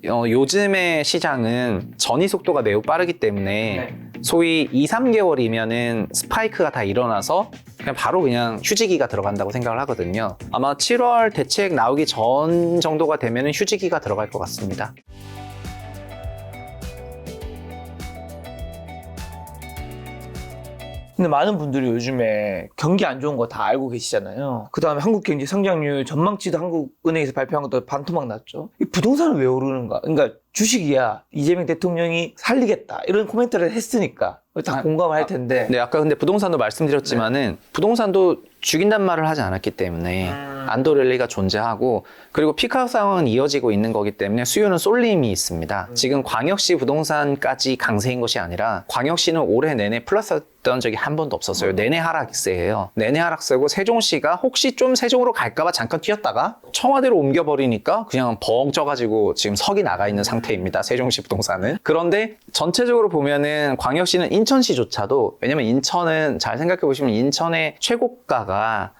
요즘의 시장은 전이 속도가 매우 빠르기 때문에 소위 2, 3개월이면은 스파이크가 다 일어나서 그냥 바로 그냥 휴지기가 들어간다고 생각을 하거든요. 아마 7월 대책 나오기 전 정도가 되면은 휴지기가 들어갈 것 같습니다. 근데 많은 분들이 요즘에 경기 안 좋은 거 다 알고 계시잖아요. 그 다음에 한국 경제 성장률 전망치도 한국은행에서 발표한 것도 반토막 났죠. 이 부동산은 왜 오르는가? 그러니까 주식이야 이재명 대통령이 살리겠다 이런 코멘트를 했으니까 다 공감을 할 텐데. 네, 아까 근데 부동산도 말씀드렸지만은 부동산도 죽인단 말을 하지 않았기 때문에 안도랠리가 존재하고, 그리고 피크아웃 상황은 이어지고 있는 거기 때문에 수요는 쏠림이 있습니다. 지금 광역시 부동산까지 강세인 것이 아니라 광역시는 올해 내내 플러스였던 적이 한 번도 없었어요. 내내 하락세예요. 내내 하락세고 세종시가 혹시 좀 세종으로 갈까봐 잠깐 튀었다가 청와대로 옮겨버리니까 그냥 벙 쪄가지고 지금 석이 나가 있는 상태입니다. 세종시 부동산은. 그런데 전체적으로 보면은 광역시는 인천시조차도, 왜냐면 인천은 잘 생각해 보시면 인천의 최고가가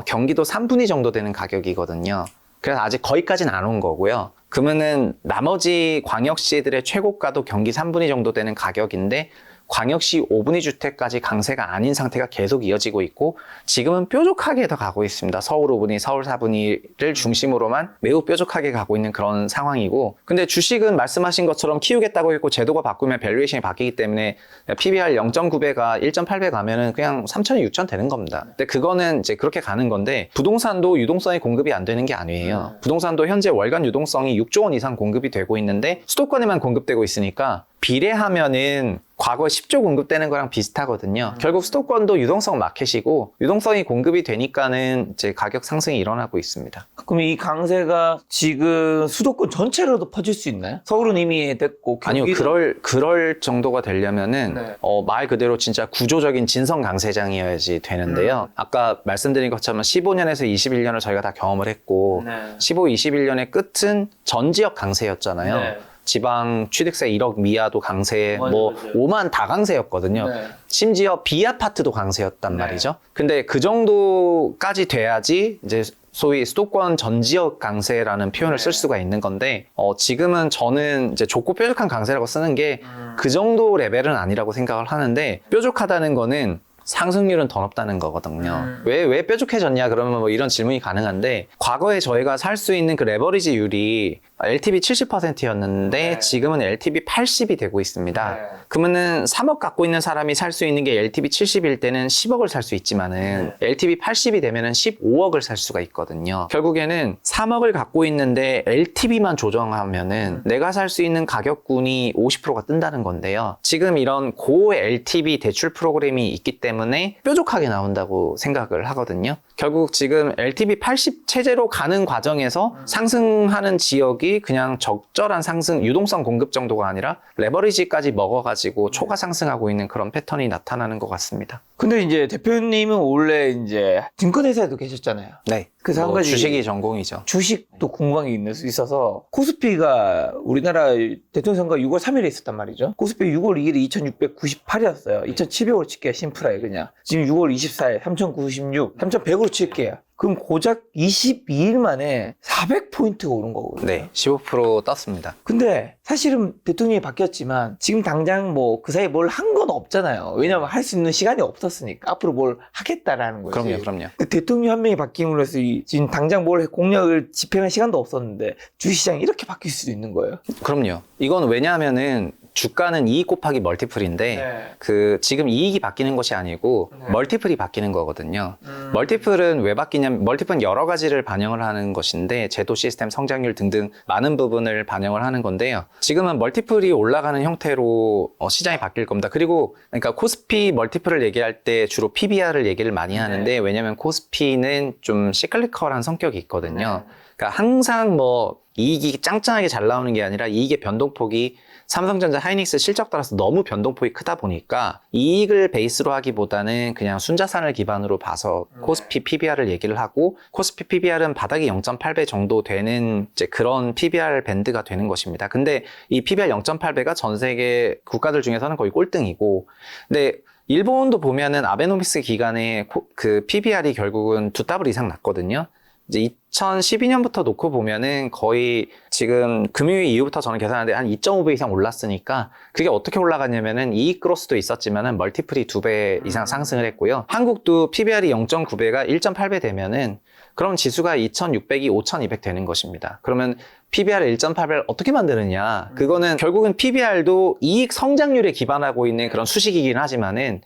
경기도 3분의 정도 되는 가격이거든요. 그래서 아직 거기까지는 안 온 거고요. 그러면은 나머지 광역시들의 최고가도 경기 3분의 정도 되는 가격인데 광역시 5분위 주택까지 강세가 아닌 상태가 계속 이어지고 있고, 지금은 뾰족하게 더 가고 있습니다. 서울 5분위, 서울 4분위를 중심으로만 매우 뾰족하게 가고 있는 그런 상황이고, 근데 주식은 말씀하신 것처럼 키우겠다고 했고 제도가 바꾸면 밸류에이션이 바뀌기 때문에 PBR 0.9배가 1.8배 가면은 그냥 3천이 6천 되는 겁니다. 근데 그거는 이제 그렇게 가는 건데, 부동산도 유동성이 공급이 안 되는 게 아니에요. 부동산도 현재 월간 유동성이 6조 원 이상 공급이 되고 있는데 수도권에만 공급되고 있으니까 비례하면은 과거 10조 공급되는 거랑 비슷하거든요. 결국 수도권도 유동성 마켓이고 유동성이 공급이 되니까는 이제 가격 상승이 일어나고 있습니다. 그럼 이 강세가 지금 수도권 전체로도 퍼질 수 있나요? 서울은 이미 됐고 아니요, 경기도... 그럴 정도가 되려면은 네. 말 그대로 진짜 구조적인 진성 강세장이어야지 되는데요. 아까 말씀드린 것처럼 15년에서 21년을 저희가 다 경험을 했고, 네. 15, 21년의 끝은 전 지역 강세였잖아요. 네. 지방 취득세 1억 미아도 강세, 맞아요, 뭐 맞아요. 5만 다 강세였거든요. 네. 심지어 비아파트도 강세였단 네. 말이죠. 근데 그 정도까지 돼야지 이제 소위 수도권 전 지역 강세라는 표현을 쓸 수가 있는 건데, 지금은 저는 이제 좁고 뾰족한 강세라고 쓰는 게 그 정도 레벨은 아니라고 생각을 하는데, 뾰족하다는 거는 상승률은 더 높다는 거거든요. 왜 뾰족해졌냐 그러면 뭐 이런 질문이 가능한데, 과거에 저희가 살 수 있는 그 레버리지율이 LTV 70%였는데 네. 지금은 LTV 80이 되고 있습니다. 네. 그러면은 3억 갖고 있는 사람이 살 수 있는 게 LTV 70일 때는 10억을 살 수 있지만은 LTV 80이 되면은 15억을 살 수가 있거든요. 결국에는 3억을 갖고 있는데 LTV만 조정하면은 내가 살 수 있는 가격군이 50%가 뜬다는 건데요. 지금 이런 고 LTV 대출 프로그램이 있기 때문에 뾰족하게 나온다고 생각을 하거든요. 결국 지금 LTV 80 체제로 가는 과정에서 상승하는 지역이 그냥 적절한 상승, 유동성 공급 정도가 아니라 레버리지까지 먹어가지고 초과 상승하고 있는 그런 패턴이 나타나는 것 같습니다. 근데 이제 대표님은 원래 이제 증권회사에도 계셨잖아요. 네. 그래서 한 가지 주식이 전공이죠. 주식도 궁금한 게 있어서, 코스피가 우리나라 대통령 선거 6월 3일에 있었단 말이죠. 코스피 6월 2일이 2698이었어요. 2700으로 칠게요. 심플하게 그냥. 지금 6월 24일 3096, 3100으로 칠게요. 그럼 고작 22일 만에 400포인트가 오른 거거든요. 네, 15% 떴습니다. 근데 사실은 대통령이 바뀌었지만 지금 당장 뭐 그 사이에 뭘 한 건 없잖아요. 왜냐면 할 수 있는 시간이 없었으니까. 앞으로 뭘 하겠다라는 거지. 그럼요. 근데 대통령 한 명이 바뀜으로 해서 지금 당장 뭘 공약을 집행할 시간도 없었는데 주식시장이 이렇게 바뀔 수도 있는 거예요. 그럼요. 이건 왜냐하면은 주가는 이익 곱하기 멀티플인데, 그 지금 이익이 바뀌는 것이 아니고 멀티플이 바뀌는 거거든요. 멀티플은 왜 바뀌냐면, 멀티플은 여러 가지를 반영을 하는 것인데 제도 시스템 성장률 등등 많은 부분을 반영을 하는 건데요. 지금은 멀티플이 올라가는 형태로 시장이 바뀔 겁니다. 그리고 그러니까 코스피 멀티플을 얘기할 때 주로 PBR을 얘기를 많이 하는데, 왜냐면 코스피는 좀 시클리컬한 성격이 있거든요. 그러니까 항상 뭐 이익이 짱짱하게 잘 나오는 게 아니라 이익의 변동폭이 삼성전자, 하이닉스 실적 따라서 너무 변동폭이 크다 보니까 이익을 베이스로 하기보다는 그냥 순자산을 기반으로 봐서 코스피 PBR을 얘기를 하고, 코스피 PBR은 바닥이 0.8배 정도 되는 이제 그런 PBR 밴드가 되는 것입니다. 근데 이 PBR 0.8배가 전 세계 국가들 중에서는 거의 꼴등이고, 근데 일본도 보면은 아베노믹스 기간에 그 PBR이 결국은 2더블 이상 났거든요. 이제 2012년부터 놓고 보면은 거의 지금 금융위 이후부터 저는 계산하는데 한 2.5배 이상 올랐으니까 그게 어떻게 올라갔냐면은 이익 그로스도 있었지만은 멀티플이 2배 이상 상승을 했고요. 한국도 PBR이 0.9배가 1.8배 되면은 그럼 지수가 2,600이 5,200 되는 것입니다. 그러면 PBR 1.8배를 어떻게 만드느냐? 그거는 결국은 PBR도 이익 성장률에 기반하고 있는 그런 수식이긴 하지만은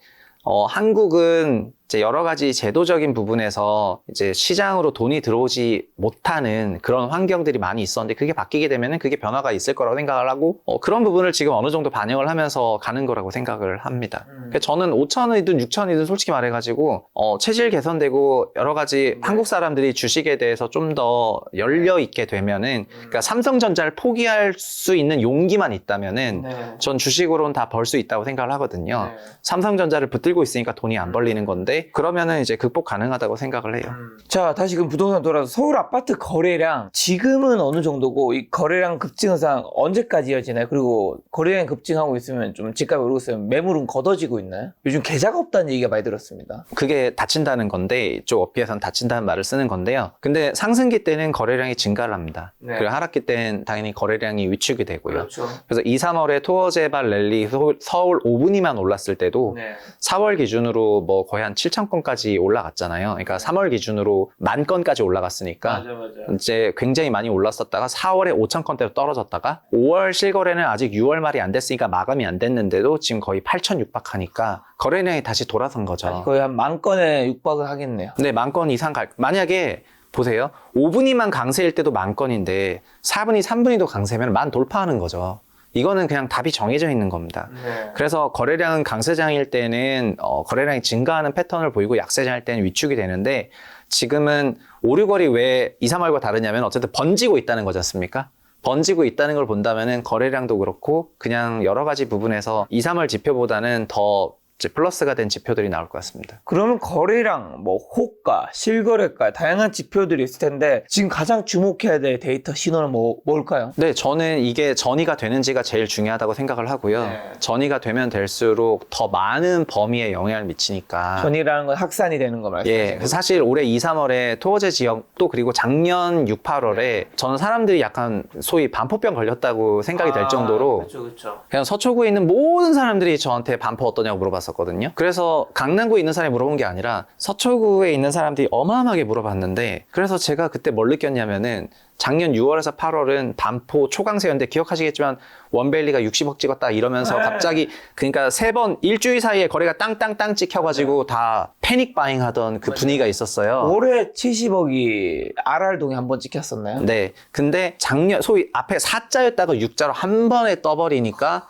한국은 이제 여러 가지 제도적인 부분에서 이제 시장으로 돈이 들어오지 못하는 그런 환경들이 많이 있었는데 그게 바뀌게 되면은 그게 변화가 있을 거라고 생각을 하고 그런 부분을 지금 어느 정도 반영을 하면서 가는 거라고 생각을 합니다. 그러니까 저는 5천이든 6천이든 솔직히 말해가지고 체질 개선되고 여러 가지 한국 사람들이 주식에 대해서 좀 더 열려 있게 되면은 그러니까 삼성전자를 포기할 수 있는 용기만 있다면은 전 주식으로는 다 벌 수 있다고 생각을 하거든요. 삼성전자를 붙들고 있으니까 돈이 안 벌리는 건데 그러면은 이제 극복 가능하다고 생각을 해요. 자, 다시 그럼 부동산 돌아서 서울 아파트 거래량 지금은 어느 정도고 이 거래량 급증 현상 언제까지 이어지나요? 그리고 거래량 급증하고 있으면 좀 집값이 오르고 있으면 매물은 걷어지고 있나요? 요즘 계좌가 없다는 얘기가 많이 들었습니다. 그게 닫힌다는 건데 이쪽 업계에서는 닫힌다는 말을 쓰는 건데요. 근데 상승기 때는 거래량이 증가를 합니다. 네. 그리고 하락기 때는 당연히 거래량이 위축이 되고요. 그렇죠. 그래서 2, 3월에 토어제발 랠리 서울 5분위만 올랐을 때도 네. 4월 기준으로 뭐 거의 한 7천 건까지 올라갔잖아요. 그러니까 3월 기준으로 10,000건까지 올라갔으니까 맞아. 이제 굉장히 많이 올랐었다가 4월에 5천 건대로 떨어졌다가 5월 실거래는 아직 6월 말이 안 됐으니까 마감이 안 됐는데도 지금 거의 8천 육박하니까 거래량이 다시 돌아선 거죠. 거의 한 10,000건에 육박을 하겠네요. 네, 10,000건 이상 만약에 보세요. 5분위만 강세일 때도 10,000건인데 4분위, 3분위도 강세면 10,000 돌파하는 거죠. 이거는 그냥 답이 정해져 있는 겁니다. 네. 그래서 거래량은 강세장일 때는 거래량이 증가하는 패턴을 보이고 약세장일 때는 위축이 되는데 지금은 5, 6월이 왜 2, 3월과 다르냐면 어쨌든 번지고 있다는 거지 않습니까? 번지고 있다는 걸 본다면은 거래량도 그렇고 그냥 여러 가지 부분에서 2, 3월 지표보다는 더 이제 플러스가 된 지표들이 나올 것 같습니다. 그러면 거래량, 뭐 호가, 실거래가 다양한 지표들이 있을 텐데 지금 가장 주목해야 될 데이터 신호는 뭘까요? 네, 저는 이게 전이가 되는지가 제일 중요하다고 생각을 하고요. 네. 전이가 되면 될수록 더 많은 범위에 영향을 미치니까. 전이라는 건 확산이 되는 거 말씀하시는 예, 거죠? 그래서 사실 올해 2, 3월에 토어제 지역도 그리고 작년 6, 8월에 저는 사람들이 약간 소위 반포병 걸렸다고 생각이 될 정도로 그렇죠. 그냥 서초구에 있는 모든 사람들이 저한테 반포 어떠냐고 물어봤었거든요. 그래서 강남구에 있는 사람이 물어본 게 아니라 서초구에 있는 사람들이 어마어마하게 물어봤는데 그래서 제가 그때 뭘 느꼈냐면은 작년 6월에서 8월은 반포 초강세였는데 기억하시겠지만 원밸리가 60억 찍었다 이러면서 갑자기 그러니까 3번 일주일 사이에 거래가 땅땅땅 찍혀가지고 다 패닉 바잉 하던 그 분위기가 있었어요. 올해 70억이 RR동에 한번 찍혔었나요? 네. 근데 작년 소위 앞에 4자였다가 6자로 한 번에 떠버리니까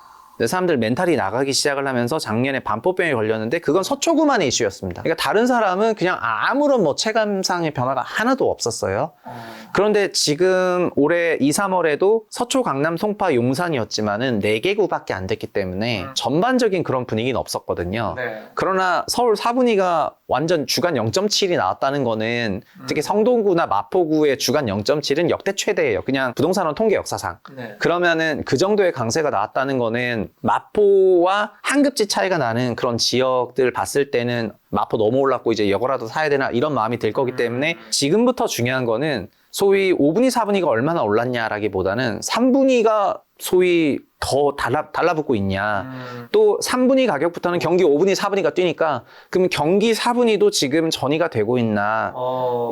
사람들 멘탈이 나가기 시작을 하면서 작년에 반포병에 걸렸는데 그건 서초구만의 이슈였습니다. 그러니까 다른 사람은 그냥 아무런 뭐 체감상의 변화가 하나도 없었어요. 그런데 지금 올해 2, 3월에도 서초, 강남, 송파, 용산이었지만은 4개구밖에 안 됐기 때문에 전반적인 그런 분위기는 없었거든요. 네. 그러나 서울 4분위가 완전 주간 0.7이 나왔다는 거는 특히 성동구나 마포구의 주간 0.7은 역대 최대예요. 그냥 부동산원 통계 역사상. 네. 그러면은 그 정도의 강세가 나왔다는 거는 마포와 한 급지 차이가 나는 그런 지역들 봤을 때는 마포 너무 올랐고 이제 이거라도 사야 되나 이런 마음이 들 거기 때문에 지금부터 중요한 거는 소위 5분위, 4분위가 얼마나 올랐냐라기보다는 3분위가 소위 더 달라붙고 있냐. 또 3분위 가격부터는 경기 5분위, 4분위가 뛰니까 그럼 경기 4분위도 지금 전이가 되고 있나.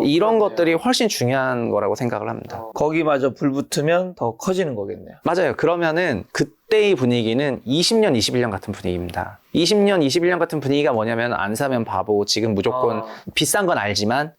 이런 것들이 훨씬 중요한 거라고 생각을 합니다. 거기마저 불 붙으면 더 커지는 거겠네요. 맞아요. 그러면은 그때의 분위기는 20년, 21년 같은 분위기입니다. 20년, 21년 같은 분위기가 뭐냐면 안 사면 바보. 지금 무조건 비싼 건 알지만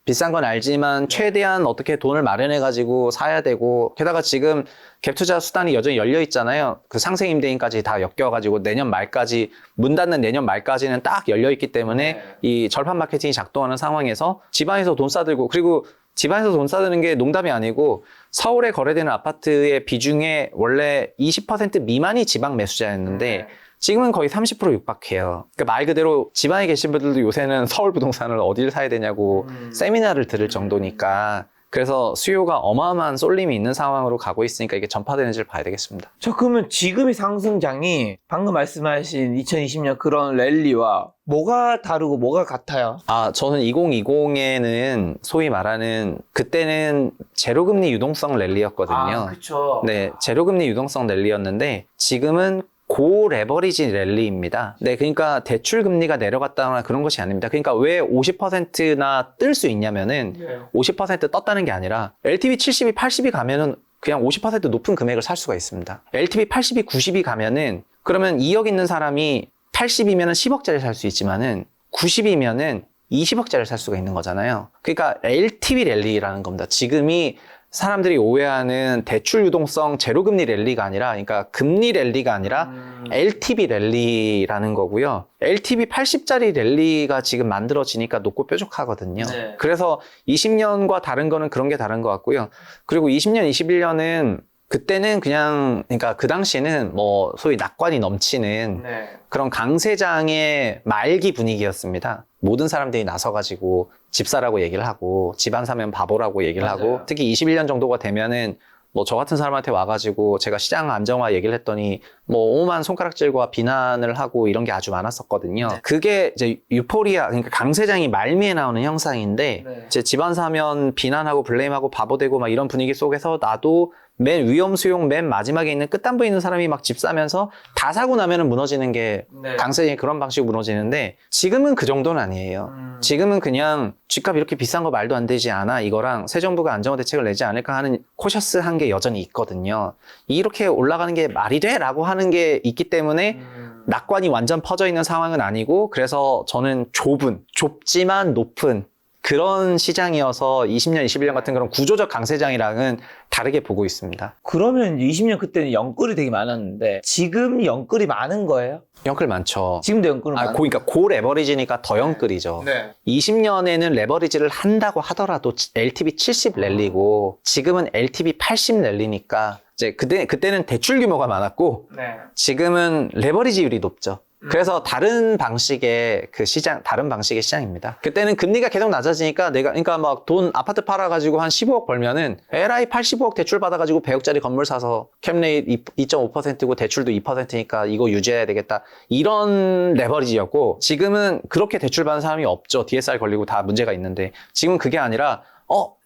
최대한 어떻게 돈을 마련해가지고 사야 되고 게다가 지금 갭투자 수단이 여전히 열려 있잖아요. 그 상생 임대인까지 다 엮여가지고 내년 말까지 문 닫는 내년 말까지는 딱 열려 있기 때문에 이 절판 마케팅이 작동하는 상황에서 지방에서 돈 싸들고 그리고 지방에서 돈 싸드는 게 농담이 아니고 서울에 거래되는 아파트의 비중에 원래 20% 미만이 지방 매수자였는데 지금은 거의 30% 육박해요. 그러니까 말 그대로 지방에 계신 분들도 요새는 서울 부동산을 어디를 사야 되냐고 세미나를 들을 정도니까 그래서 수요가 어마어마한 쏠림이 있는 상황으로 가고 있으니까 이게 전파되는지를 봐야 되겠습니다. 자, 그러면 지금의 상승장이 방금 말씀하신 2020년 그런 랠리와 뭐가 다르고 뭐가 같아요? 저는 2020에는 소위 말하는 그때는 제로금리 유동성 랠리였거든요. 그렇죠. 네, 제로금리 유동성 랠리였는데 지금은 고레버리지 랠리입니다. 네, 그러니까 대출 금리가 내려갔다거나 그런 것이 아닙니다. 그러니까 왜 50%나 뜰 수 있냐면은 50% 떴다는 게 아니라 LTV 70이 80이 가면은 그냥 50% 높은 금액을 살 수가 있습니다. LTV 80이 90이 가면은 그러면 2억 있는 사람이 80이면은 10억짜리 살 수 있지만은 90이면은 20억짜리를 살 수가 있는 거잖아요. 그러니까 LTV 랠리라는 겁니다. 지금이 사람들이 오해하는 대출 유동성 제로금리 랠리가 아니라, 그러니까 금리 랠리가 아니라 LTV 랠리라는 거고요. LTV 80짜리 랠리가 지금 만들어지니까 높고 뾰족하거든요. 네. 그래서 20년과 다른 거는 그런 게 다른 것 같고요. 그리고 20년, 21년은 그때는 그냥, 그러니까 그 당시에는 뭐 소위 낙관이 넘치는 그런 강세장의 말기 분위기였습니다. 모든 사람들이 나서가지고 집사라고 얘기를 하고 집안 사면 바보라고 얘기를 맞아요. 하고 특히 21년 정도가 되면은 뭐 저 같은 사람한테 와가지고 제가 시장 안정화 얘기를 했더니 뭐 오만 손가락질과 비난을 하고 이런 게 아주 많았었거든요. 네. 그게 이제 유포리아, 그러니까 강세장이 말미에 나오는 형상인데 네. 이제 집안 사면 비난하고 블레임하고 바보되고 막 이런 분위기 속에서 나도 맨 위험 수용 맨 마지막에 있는 끝단부에 있는 사람이 막 집 사면서 다 사고 나면은 무너지는 게 강세장이 그런 방식으로 무너지는데 지금은 그 정도는 아니에요. 지금은 그냥 집값 이렇게 비싼 거 말도 안 되지 않아 이거랑 새 정부가 안정화 대책을 내지 않을까 하는 코셔스한 게 여전히 있거든요. 이렇게 올라가는 게 말이 돼? 라고 하는 게 있기 때문에 낙관이 완전 퍼져 있는 상황은 아니고 그래서 저는 좁지만 높은 그런 시장이어서 20년, 21년 같은 그런 구조적 강세장이랑은 다르게 보고 있습니다. 그러면 20년 그때는 영끌이 되게 많았는데 지금 영끌이 많은 거예요? 영끌 많죠. 지금도 영끌은 많아요? 그러니까 고 레버리지니까 더 영끌이죠. 네. 20년에는 레버리지를 한다고 하더라도 LTV 70 랠리고 지금은 LTV 80 랠리니까 이제 그때는 대출 규모가 많았고 지금은 레버리지율이 높죠. 그래서 다른 방식의 시장입니다. 그때는 금리가 계속 낮아지니까 그러니까 막 돈 아파트 팔아가지고 한 15억 벌면은 LI 85억 대출 받아가지고 100억짜리 건물 사서 캡레이트 2.5%고 대출도 2%니까 이거 유지해야 되겠다. 이런 레버리지였고 지금은 그렇게 대출 받는 사람이 없죠. DSR 걸리고 다 문제가 있는데 지금은 그게 아니라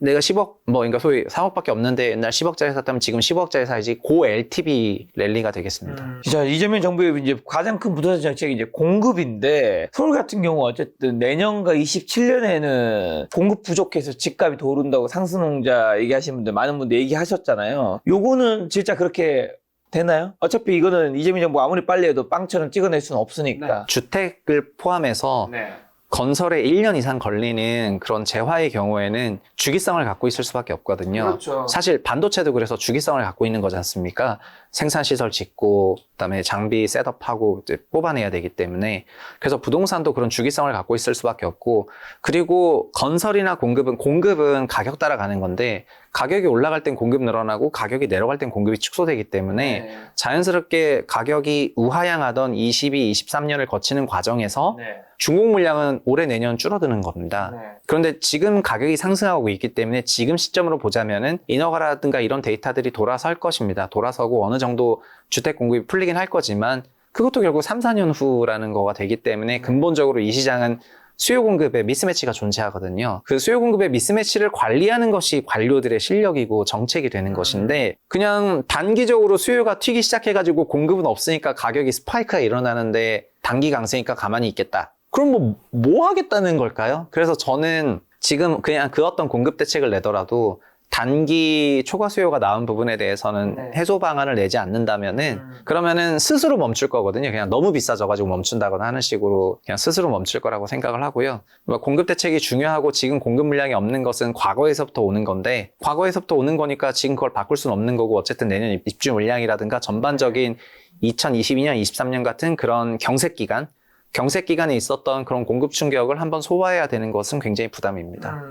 내가 10억, 그러니까 소위 3억밖에 없는데 옛날 10억짜리 샀다면 지금 15억짜리 사야지 고 LTV 랠리가 되겠습니다. 자, 이재명 정부의 이제 가장 큰 부동산 정책이 이제 공급인데 서울 같은 경우 어쨌든 내년과 27년에는 공급 부족해서 집값이 더 오른다고 상승농자 얘기하시는 분들 많은 분들 얘기하셨잖아요. 요거는 진짜 그렇게 되나요? 어차피 이거는 이재명 정부가 아무리 빨리 해도 빵처럼 찍어낼 수는 없으니까. 주택을 포함해서 건설에 1년 이상 걸리는 그런 재화의 경우에는 주기성을 갖고 있을 수밖에 없거든요. 그렇죠. 사실 반도체도 그래서 주기성을 갖고 있는 거지 않습니까? 생산시설 짓고 그다음에 장비 셋업하고 이제 뽑아내야 되기 때문에 그래서 부동산도 그런 주기성을 갖고 있을 수밖에 없고 그리고 건설이나 공급은 가격 따라가는 건데 가격이 올라갈 땐 공급 늘어나고 가격이 내려갈 땐 공급이 축소되기 때문에 자연스럽게 가격이 우하향하던 22, 23년을 거치는 과정에서 중국 물량은 올해 내년 줄어드는 겁니다. 그런데 지금 가격이 상승하고 있기 때문에 지금 시점으로 보자면은 인허가라든가 이런 데이터들이 돌아설 것입니다. 돌아서고 어느 정도 주택 공급이 풀리긴 할 거지만 그것도 결국 3, 4년 후라는 거가 되기 때문에 근본적으로 이 시장은 수요 공급의 미스매치가 존재하거든요. 그 수요 공급의 미스매치를 관리하는 것이 관료들의 실력이고 정책이 되는 것인데 그냥 단기적으로 수요가 튀기 시작해가지고 공급은 없으니까 가격이 스파이크가 일어나는데 단기 강세니까 가만히 있겠다. 그럼 뭐 하겠다는 걸까요? 그래서 저는 지금 그냥 그 어떤 공급 대책을 내더라도 단기 초과 수요가 나온 부분에 대해서는 해소 방안을 내지 않는다면은 그러면은 스스로 멈출 거거든요. 그냥 너무 비싸져가지고 멈춘다거나 하는 식으로 그냥 스스로 멈출 거라고 생각을 하고요. 공급 대책이 중요하고 지금 공급 물량이 없는 것은 과거에서부터 오는 건데 과거에서부터 오는 거니까 지금 그걸 바꿀 수는 없는 거고 어쨌든 내년 입주 물량이라든가 전반적인 2022년, 23년 같은 그런 경색 기간에 있었던 그런 공급 충격을 한번 소화해야 되는 것은 굉장히 부담입니다.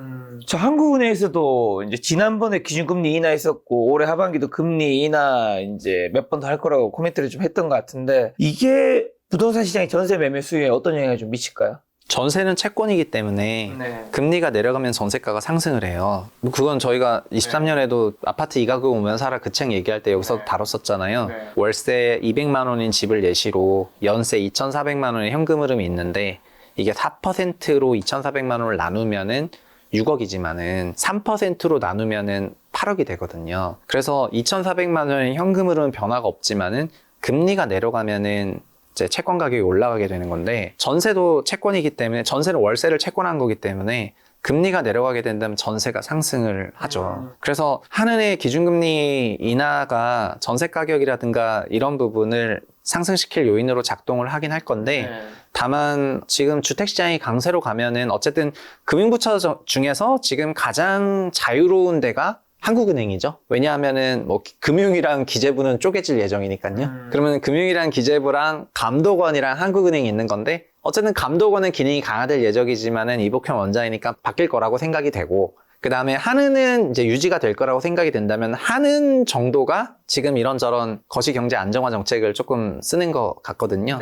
저 한국은행에서도 이제 지난번에 기준금리 인하했었고 올해 하반기도 금리 인하 이제 몇 번 더 할 거라고 코멘트를 좀 했던 것 같은데 이게 부동산 시장의 전세 매매 수요에 어떤 영향을 좀 미칠까요? 전세는 채권이기 때문에 네. 금리가 내려가면 전세가가 상승을 해요. 뭐 그건 저희가 23년에도 아파트 2가구 오면 살아 그 책 얘기할 때 여기서 다뤘었잖아요. 월세 200만 원인 집을 예시로 연세 2,400만 원의 현금 흐름이 있는데 이게 4%로 2,400만 원을 나누면은 6억이지만은 3%로 나누면은 8억이 되거든요. 그래서 2,400만 원의 현금 흐름은 변화가 없지만은 금리가 내려가면은 이제 채권 가격이 올라가게 되는 건데 전세도 채권이기 때문에 전세는 월세를 채권한 거기 때문에 금리가 내려가게 된다면 전세가 상승을 하죠. 그래서 한은의 기준금리 인하가 전세 가격이라든가 이런 부분을 상승시킬 요인으로 작동을 하긴 할 건데 다만 지금 주택시장이 강세로 가면은 어쨌든 금융부처 중에서 지금 가장 자유로운 데가 한국은행이죠. 왜냐하면은 뭐 금융이랑 기재부는 쪼개질 예정이니까요. 그러면 금융이랑 기재부랑 감독원이랑 한국은행이 있는 건데 어쨌든 감독원은 기능이 강화될 예정이지만은 이복형 원자이니까 바뀔 거라고 생각이 되고 그 다음에 한은은 이제 유지가 될 거라고 생각이 된다면 한은 정도가 지금 이런저런 거시경제 안정화 정책을 조금 쓰는 것 같거든요.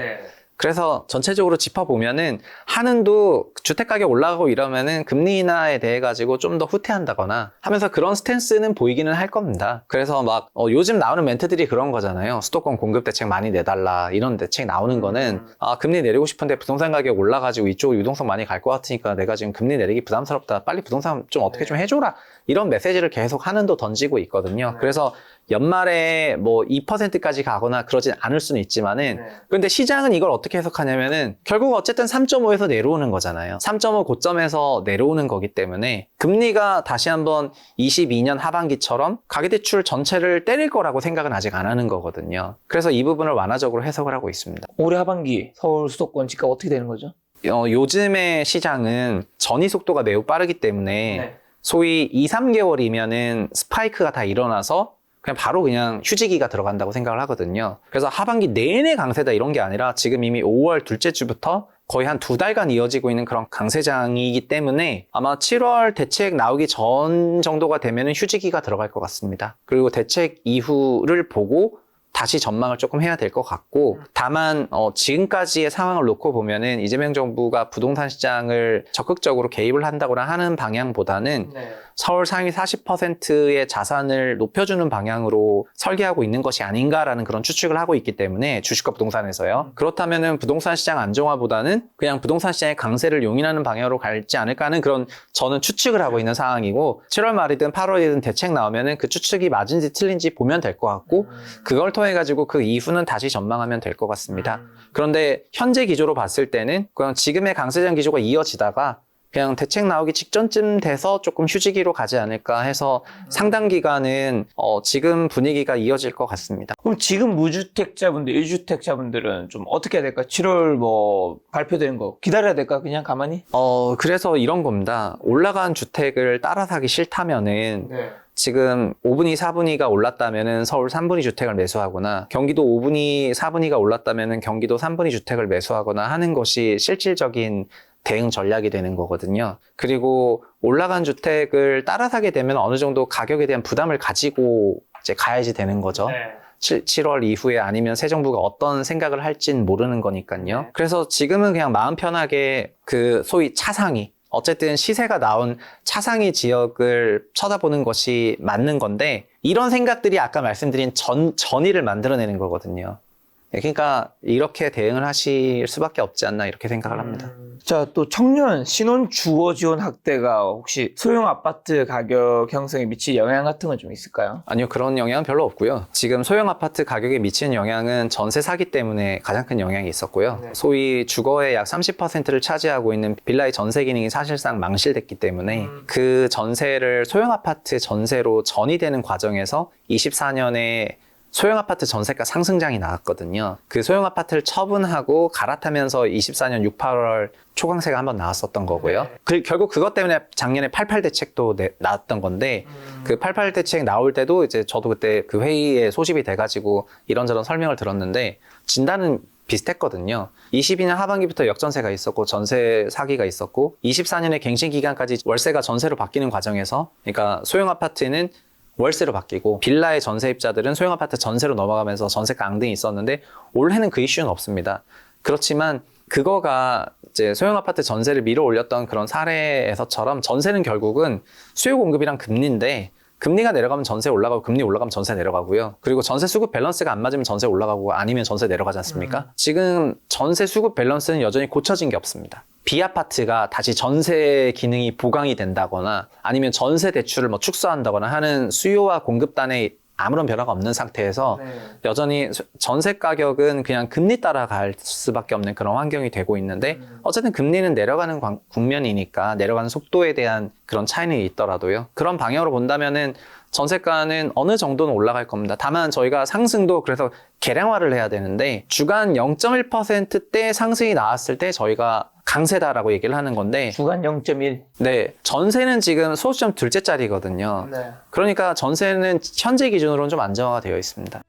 그래서 전체적으로 짚어보면은 한은도 주택가격 올라가고 이러면은 금리 인하에 대해 가지고 좀 더 후퇴한다거나 하면서 그런 스탠스는 보이기는 할 겁니다. 그래서 막 요즘 나오는 멘트들이 그런 거잖아요. 수도권 공급 대책 많이 내달라 이런 대책 나오는 거는 금리 내리고 싶은데 부동산 가격 올라가지고 이쪽 유동성 많이 갈 것 같으니까 내가 지금 금리 내리기 부담스럽다. 빨리 부동산 좀 어떻게 좀 해줘라. 이런 메시지를 계속 한은도 던지고 있거든요. 그래서 연말에 뭐 2%까지 가거나 그러진 않을 수는 있지만은 근데 시장은 이걸 어떻게 해석하냐면은 결국 어쨌든 3.5에서 내려오는 거잖아요. 3.5 고점에서 내려오는 거기 때문에 금리가 다시 한번 22년 하반기처럼 가계대출 전체를 때릴 거라고 생각은 아직 안 하는 거거든요. 그래서 이 부분을 완화적으로 해석을 하고 있습니다. 올해 하반기 서울 수도권 집값 어떻게 되는 거죠? 요즘의 시장은 전이 속도가 매우 빠르기 때문에 소위 2, 3개월이면은 스파이크가 다 일어나서 그냥 바로 그냥 휴지기가 들어간다고 생각을 하거든요. 그래서 하반기 내내 강세다 이런 게 아니라 지금 이미 5월 둘째 주부터 거의 한 2달간 이어지고 있는 그런 강세장이기 때문에 아마 7월 대책 나오기 전 정도가 되면은 휴지기가 들어갈 것 같습니다. 그리고 대책 이후를 보고 다시 전망을 조금 해야 될 것 같고 다만 지금까지의 상황을 놓고 보면은 이재명 정부가 부동산 시장을 적극적으로 개입을 한다거나 하는 방향보다는 서울 상위 40%의 자산을 높여주는 방향으로 설계하고 있는 것이 아닌가라는 그런 추측을 하고 있기 때문에 주식과 부동산에서요. 그렇다면은 부동산 시장 안정화보다는 그냥 부동산 시장의 강세를 용인하는 방향으로 갈지 않을까 하는 그런 저는 추측을 하고 있는 상황이고 7월 말이든 8월이든 대책 나오면은 그 추측이 맞은지 틀린지 보면 될 것 같고 그걸 통해 가지고 그 이후는 다시 전망하면 될 것 같습니다. 그런데 현재 기조로 봤을 때는 그냥 지금의 강세장 기조가 이어지다가 그냥 대책 나오기 직전쯤 돼서 조금 휴지기로 가지 않을까 해서 상당 기간은 지금 분위기가 이어질 것 같습니다. 그럼 지금 무주택자분들, 1주택자분들은 좀 어떻게 해야 될까? 7월 뭐 발표되는 거 기다려야 될까? 그냥 가만히? 그래서 이런 겁니다. 올라간 주택을 따라 사기 싫다면은 지금 5분위, 4분위가 올랐다면은 서울 3분위 주택을 매수하거나 경기도 5분위, 4분위가 올랐다면은 경기도 3분위 주택을 매수하거나 하는 것이 실질적인 대응 전략이 되는 거거든요. 그리고 올라간 주택을 따라 사게 되면 어느 정도 가격에 대한 부담을 가지고 이제 가야지 되는 거죠. 7월 이후에 아니면 새 정부가 어떤 생각을 할진 모르는 거니까요. 그래서 지금은 그냥 마음 편하게 그 소위 차상위 어쨌든 시세가 나온 차상위 지역을 쳐다보는 것이 맞는 건데 이런 생각들이 아까 말씀드린 전의를 만들어내는 거거든요. 그러니까 이렇게 대응을 하실 수밖에 없지 않나 이렇게 생각을 합니다. 자, 또 청년 신혼 주거 지원 확대가 혹시 소형 아파트 가격 형성에 미칠 영향 같은 건 좀 있을까요? 아니요, 그런 영향은 별로 없고요. 지금 소형 아파트 가격에 미치는 영향은 전세 사기 때문에 가장 큰 영향이 있었고요. 소위 주거의 약 30%를 차지하고 있는 빌라의 전세 기능이 사실상 망실됐기 때문에 그 전세를 소형 아파트 전세로 전이되는 과정에서 24년에 소형 아파트 전세가 상승장이 나왔거든요. 그 소형 아파트를 처분하고 갈아타면서 24년 6, 8월 초강세가 한번 나왔었던 거고요. 결국 그것 때문에 작년에 88 대책도 나왔던 건데 그 88 대책 나올 때도 이제 저도 그때 그 회의에 소집이 돼가지고 이런저런 설명을 들었는데 진단은 비슷했거든요. 22년 하반기부터 역전세가 있었고 전세 사기가 있었고 24년에 갱신 기간까지 월세가 전세로 바뀌는 과정에서 그러니까 소형 아파트는 월세로 바뀌고 빌라의 전세입자들은 소형 아파트 전세로 넘어가면서 전세가 앙등이 있었는데 올해는 그 이슈는 없습니다. 그렇지만 그거가 이제 소형 아파트 전세를 밀어 올렸던 그런 사례에서처럼 전세는 결국은 수요 공급이랑 금리인데 금리가 내려가면 전세 올라가고 금리 올라가면 전세 내려가고요. 그리고 전세 수급 밸런스가 안 맞으면 전세 올라가고 아니면 전세 내려가지 않습니까? 지금 전세 수급 밸런스는 여전히 고쳐진 게 없습니다. B아파트가 다시 전세 기능이 보강이 된다거나 아니면 전세 대출을 뭐 축소한다거나 하는 수요와 공급단의 아무런 변화가 없는 상태에서 여전히 전세 가격은 그냥 금리 따라갈 수밖에 없는 그런 환경이 되고 있는데 어쨌든 금리는 내려가는 국면이니까 내려가는 속도에 대한 그런 차이는 있더라도요. 그런 방향으로 본다면은 전세가는 어느 정도는 올라갈 겁니다. 다만 저희가 상승도 그래서 계량화를 해야 되는데 주간 0.1%대 상승이 나왔을 때 저희가 강세다라고 얘기를 하는 건데 주간 0.1. 네, 전세는 지금 소수점 둘째 자리거든요. 네. 그러니까 전세는 현재 기준으로는 좀 안정화가 되어 있습니다.